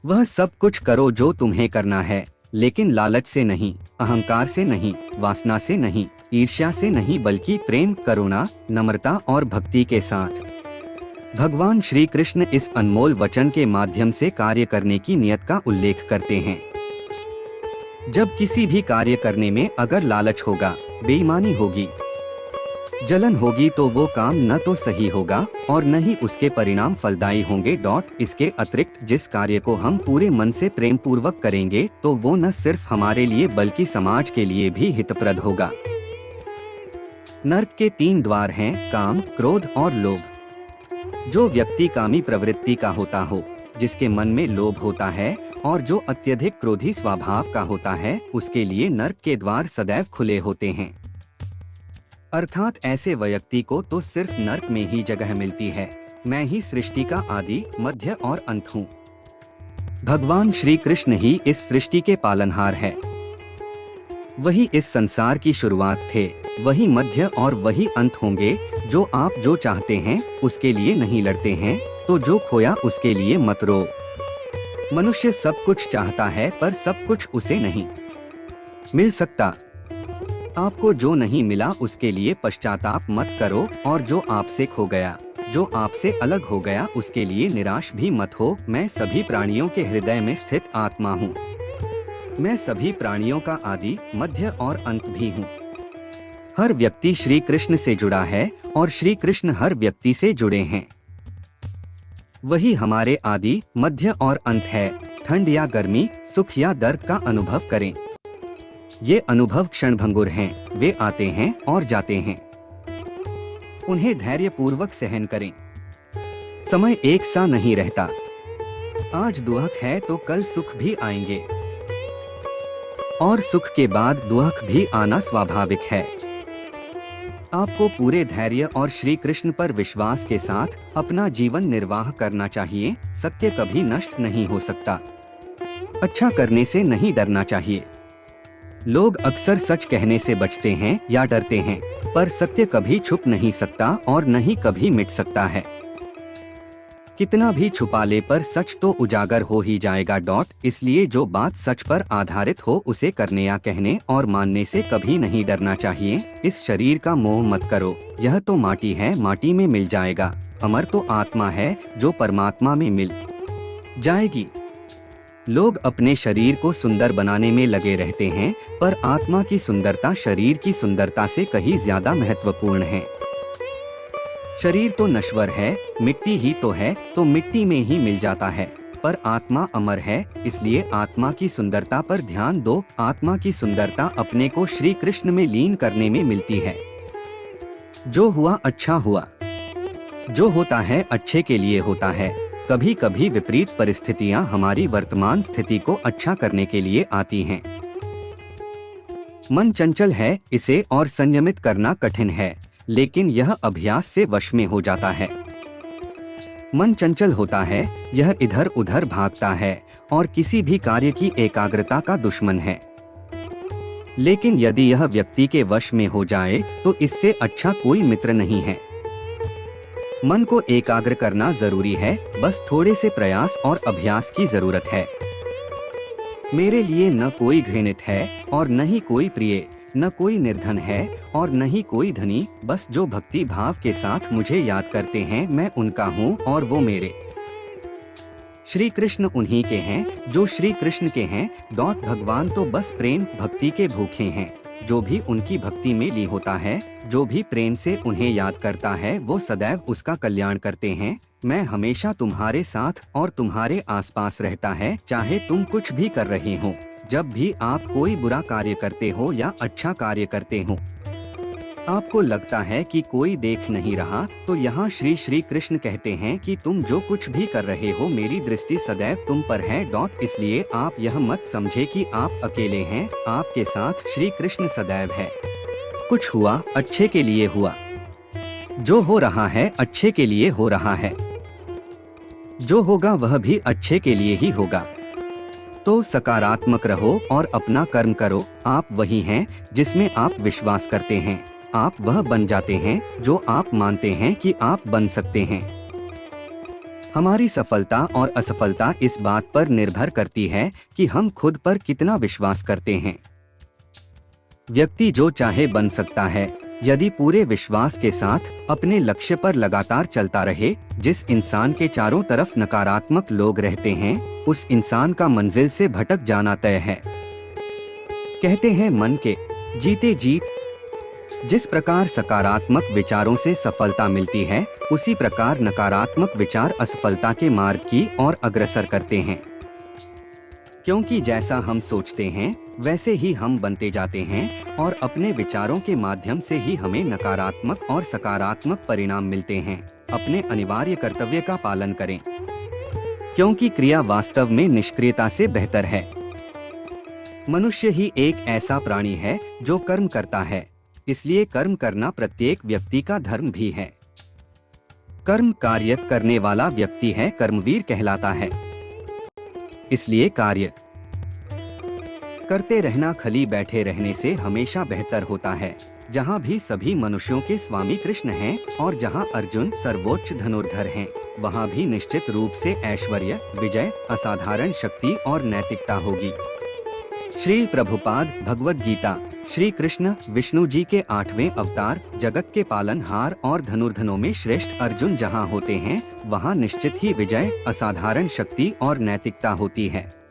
वह सब कुछ करो जो तुम्हें करना है, लेकिन लालच से नहीं, अहंकार से नहीं, वासना से नहीं, ईर्ष्या से नहीं, बल्कि प्रेम, करुणा, नम्रता और भक्ति के साथ। भगवान श्री कृष्ण इस अनमोल वचन के माध्यम से कार्य करने की नियत का उल्लेख करते हैं। जब किसी भी कार्य करने में अगर लालच होगा, बेईमानी होगी, जलन होगी, तो वो काम न तो सही होगा और न ही उसके परिणाम फलदायी होंगे। इसके अतिरिक्त जिस कार्य को हम पूरे मन से प्रेम पूर्वक करेंगे तो वो न सिर्फ हमारे लिए बल्कि समाज के लिए भी हितप्रद होगा। नर्क के 3 द्वार हैं, काम, क्रोध और लोभ। जो व्यक्ति कामी प्रवृत्ति का होता हो, जिसके मन में लोभ होता है और जो अत्यधिक क्रोधी स्वभाव का होता है, उसके लिए नर्क के द्वार सदैव खुले होते हैं। अर्थात ऐसे व्यक्ति को तो सिर्फ नर्क में ही जगह मिलती है। मैं ही सृष्टि का आदि, मध्य और अंत हूँ। भगवान श्री कृष्ण ही इस सृष्टि के पालनहार है। वही इस संसार की शुरुआत थे, वही मध्य और वही अंत होंगे। जो आप जो चाहते हैं उसके लिए नहीं लड़ते हैं, तो जो खोया उसके लिए मत रो। मनुष्य सब कुछ चाहता है पर सब कुछ उसे नहीं मिल सकता। आपको जो नहीं मिला उसके लिए पश्चाताप मत करो, और जो आपसे खो गया, जो आपसे अलग हो गया, उसके लिए निराश भी मत हो। मैं सभी प्राणियों के हृदय में स्थित आत्मा हूँ। मैं सभी प्राणियों का आदि, मध्य और अंत भी हूँ। हर व्यक्ति श्री कृष्ण से जुड़ा है और श्री कृष्ण हर व्यक्ति से जुड़े हैं। वही हमारे आदि, मध्य और अंत है। ठंड या गर्मी, सुख या दर्द का अनुभव करें। ये अनुभव क्षणभंगुर हैं, वे आते हैं और जाते हैं। उन्हें धैर्य पूर्वक सहन करें। समय एक सा नहीं रहता। आज दुख है तो कल सुख भी आएंगे, और सुख के बाद दुख भी आना स्वाभाविक है। आपको पूरे धैर्य और श्री कृष्ण पर विश्वास के साथ अपना जीवन निर्वाह करना चाहिए। सत्य कभी नष्ट नहीं हो सकता। अच्छा करने से नहीं डरना चाहिए। लोग अक्सर सच कहने से बचते हैं या डरते हैं, पर सत्य कभी छुप नहीं सकता और न ही कभी मिट सकता है। कितना भी छुपा ले पर सच तो उजागर हो ही जाएगा। इसलिए जो बात सच पर आधारित हो उसे करने या कहने और मानने से कभी नहीं डरना चाहिए। इस शरीर का मोह मत करो, यह तो माटी है, माटी में मिल जाएगा। अमर तो आत्मा है जो परमात्मा में मिल जाएगी। लोग अपने शरीर को सुंदर बनाने में लगे रहते हैं, पर आत्मा की सुंदरता शरीर की सुंदरता से कहीं ज्यादा महत्वपूर्ण है। शरीर तो नश्वर है, मिट्टी ही तो है, तो मिट्टी में ही मिल जाता है, पर आत्मा अमर है। इसलिए आत्मा की सुंदरता पर ध्यान दो। आत्मा की सुंदरता अपने को श्री कृष्ण में लीन करने में मिलती है। जो हुआ अच्छा हुआ, जो होता है अच्छे के लिए होता है। कभी कभी विपरीत परिस्थितियां हमारी वर्तमान स्थिति को अच्छा करने के लिए आती हैं। मन चंचल है, इसे और संयमित करना कठिन है, लेकिन यह अभ्यास से वश में हो जाता है। मन चंचल होता है, यह इधर उधर भागता है और किसी भी कार्य की एकाग्रता का दुश्मन है। लेकिन यदि यह व्यक्ति के वश में हो जाए तो इससे अच्छा कोई मित्र नहीं है। मन को एकाग्र करना जरूरी है, बस थोड़े से प्रयास और अभ्यास की जरूरत है। मेरे लिए न कोई घृणित है और न ही कोई प्रिय, न कोई निर्धन है और न ही कोई धनी। बस जो भक्ति भाव के साथ मुझे याद करते हैं, मैं उनका हूँ और वो मेरे। श्री कृष्ण उन्हीं के हैं जो श्री कृष्ण के हैं। भगवान तो बस प्रेम भक्ति के भूखे हैं। जो भी उनकी भक्ति में ली होता है, जो भी प्रेम से उन्हें याद करता है, वो सदैव उसका कल्याण करते हैं। मैं हमेशा तुम्हारे साथ और तुम्हारे आसपास रहता है, चाहे तुम कुछ भी कर रहे हो। जब भी आप कोई बुरा कार्य करते हो या अच्छा कार्य करते हो, आपको लगता है कि कोई देख नहीं रहा, तो यहाँ श्री कृष्ण कहते हैं कि तुम जो कुछ भी कर रहे हो, मेरी दृष्टि सदैव तुम पर है। इसलिए आप यह मत समझे कि आप अकेले हैं, आपके साथ श्री कृष्ण सदैव है। कुछ हुआ अच्छे के लिए हुआ, जो हो रहा है अच्छे के लिए हो रहा है, जो होगा वह भी अच्छे के लिए ही होगा। तो सकारात्मक रहो और अपना कर्म करो। आप वही हैं जिसमें आप विश्वास करते हैं। आप वह बन जाते हैं जो आप मानते हैं कि आप बन सकते हैं। हमारी सफलता और असफलता इस बात पर निर्भर करती है कि हम खुद पर कितना विश्वास करते हैं। व्यक्ति जो चाहे बन सकता है यदि पूरे विश्वास के साथ अपने लक्ष्य पर लगातार चलता रहे। जिस इंसान के चारों तरफ नकारात्मक लोग रहते हैं, उस इंसान का मंजिल से भटक जाना तय है। कहते हैं मन के जीते जीत। जिस प्रकार सकारात्मक विचारों से सफलता मिलती है, उसी प्रकार नकारात्मक विचार असफलता के मार्ग की ओर अग्रसर करते हैं। क्योंकि जैसा हम सोचते हैं वैसे ही हम बनते जाते हैं और अपने विचारों के माध्यम से ही हमें नकारात्मक और सकारात्मक परिणाम मिलते हैं। अपने अनिवार्य कर्तव्य का पालन करें, क्योंकि क्रिया वास्तव में निष्क्रियता से बेहतर है। मनुष्य ही एक ऐसा प्राणी है जो कर्म करता है, इसलिए कर्म करना प्रत्येक व्यक्ति का धर्म भी है। कर्म कार्य करने वाला व्यक्ति है कर्मवीर कहलाता है। इसलिए कार्य करते रहना खाली बैठे रहने से हमेशा बेहतर होता है। जहाँ भी सभी मनुष्यों के स्वामी कृष्ण हैं और जहाँ अर्जुन सर्वोच्च धनुर्धर हैं, वहाँ भी निश्चित रूप से ऐश्वर्य, विजय, असाधारण शक्ति और नैतिकता होगी। श्री प्रभुपाद भगवद गीता। श्री कृष्ण विष्णु जी के 8वें अवतार, जगत के पालनहार और धनुर्धनों में श्रेष्ठ अर्जुन जहाँ होते हैं, वहाँ निश्चित ही विजय, असाधारण शक्ति और नैतिकता होती है।